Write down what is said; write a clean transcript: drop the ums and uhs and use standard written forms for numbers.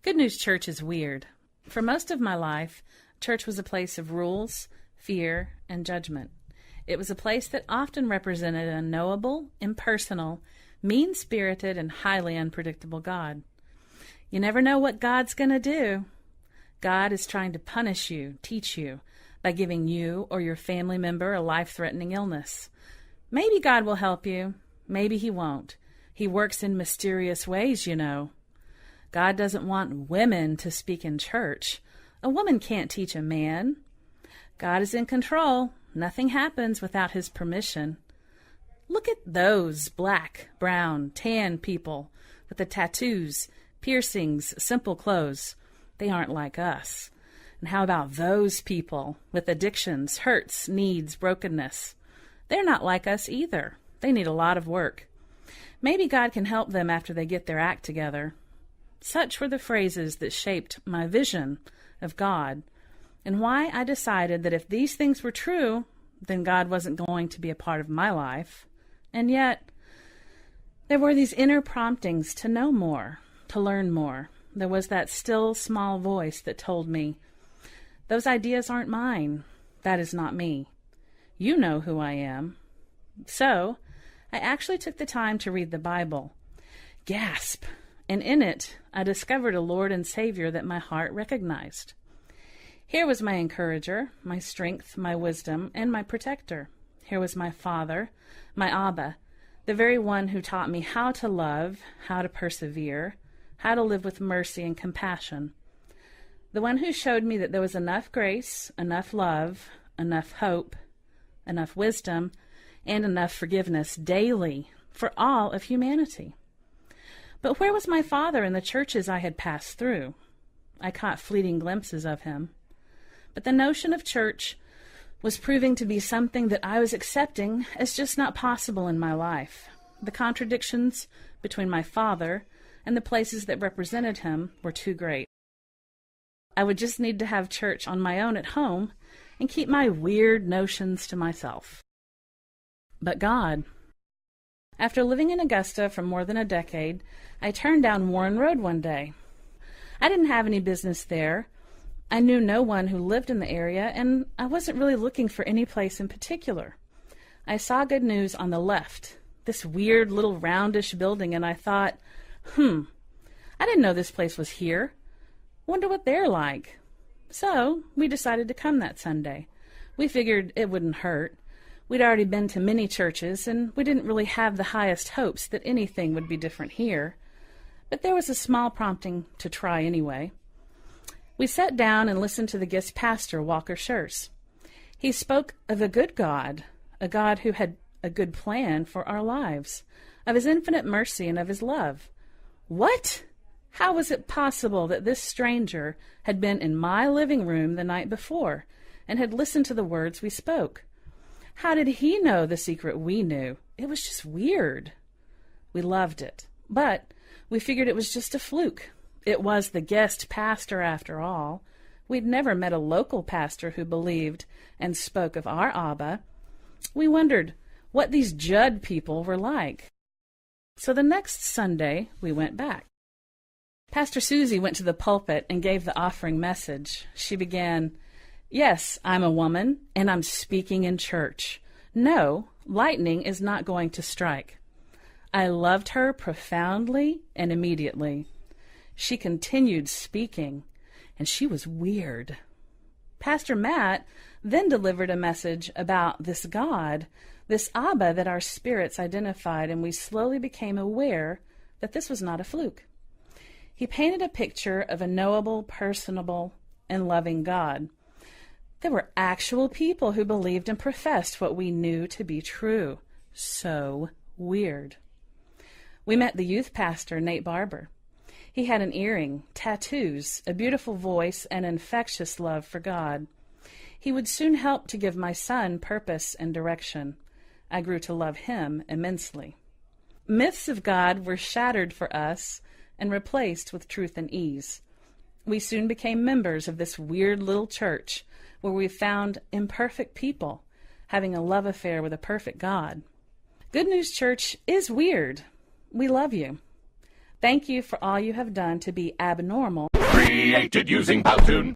Good News Church is weird. For most of my life, church was a place of rules, fear, and judgment. It was a place that often represented an unknowable, impersonal, mean-spirited, and highly unpredictable God. You never know what God's going to do. God is trying to punish you, teach you, by giving you or your family member a life-threatening illness. Maybe God will help you. Maybe He won't. He works in mysterious ways, you know. God doesn't want women to speak in church. A woman can't teach a man. God is in control. Nothing happens without His permission. Look at those black, brown, tan people with the tattoos, piercings, simple clothes. They aren't like us. And how about those people with addictions, hurts, needs, brokenness? They're not like us either. They need a lot of work. Maybe God can help them after they get their act together. Such were the phrases that shaped my vision of God, and why I decided that if these things were true, then God wasn't going to be a part of my life. And yet, there were these inner promptings to know more, to learn more. There was that still, small voice that told me, "Those ideas aren't mine. That is not me. You know who I am." So, I actually took the time to read the Bible. Gasp! And in it, I discovered a Lord and Savior that my heart recognized. Here was my encourager, my strength, my wisdom, and my protector. Here was my Father, my Abba, the very one who taught me how to love, how to persevere, how to live with mercy and compassion. The one who showed me that there was enough grace, enough love, enough hope, enough wisdom, and enough forgiveness daily for all of humanity. But where was my Father in the churches I had passed through? I caught fleeting glimpses of Him. But the notion of church was proving to be something that I was accepting as just not possible in my life. The contradictions between my Father and the places that represented Him were too great. I would just need to have church on my own at home and keep my weird notions to myself. But God. After living in Augusta for more than a decade, I turned down Warren Road one day. I didn't have any business there. I knew no one who lived in the area, and I wasn't really looking for any place in particular. I saw Good News on the left, this weird little roundish building, and I thought, I didn't know this place was here. Wonder what they're like. So we decided to come that Sunday. We figured it wouldn't hurt. We'd already been to many churches, and we didn't really have the highest hopes that anything would be different here. But there was a small prompting to try anyway. We sat down and listened to the guest pastor, Walker Schurz. He spoke of a good God, a God who had a good plan for our lives, of His infinite mercy and of His love. What? How was it possible that this stranger had been in my living room the night before and had listened to the words we spoke? How did he know the secret we knew? It was just weird. We loved it, but we figured it was just a fluke. It was the guest pastor after all. We'd never met a local pastor who believed and spoke of our Abba. We wondered what these Judd people were like. So the next Sunday, we went back. Pastor Susie went to the pulpit and gave the offering message. She began, "Yes, I'm a woman, and I'm speaking in church. No, lightning is not going to strike." I loved her profoundly and immediately. She continued speaking, and she was weird. Pastor Matt then delivered a message about this God, this Abba that our spirits identified, and we slowly became aware that this was not a fluke. He painted a picture of a knowable, personable, and loving God. There were actual people who believed and professed what we knew to be true. So weird. We met the youth pastor, Nate Barber. He had an earring, tattoos, a beautiful voice, and infectious love for God. He would soon help to give my son purpose and direction. I grew to love him immensely. Myths of God were shattered for us and replaced with truth and ease. We soon became members of this weird little church where we found imperfect people having a love affair with a perfect God. Good News Church is weird. We love you. Thank you for all you have done to be abnormal. Created using Powtoon.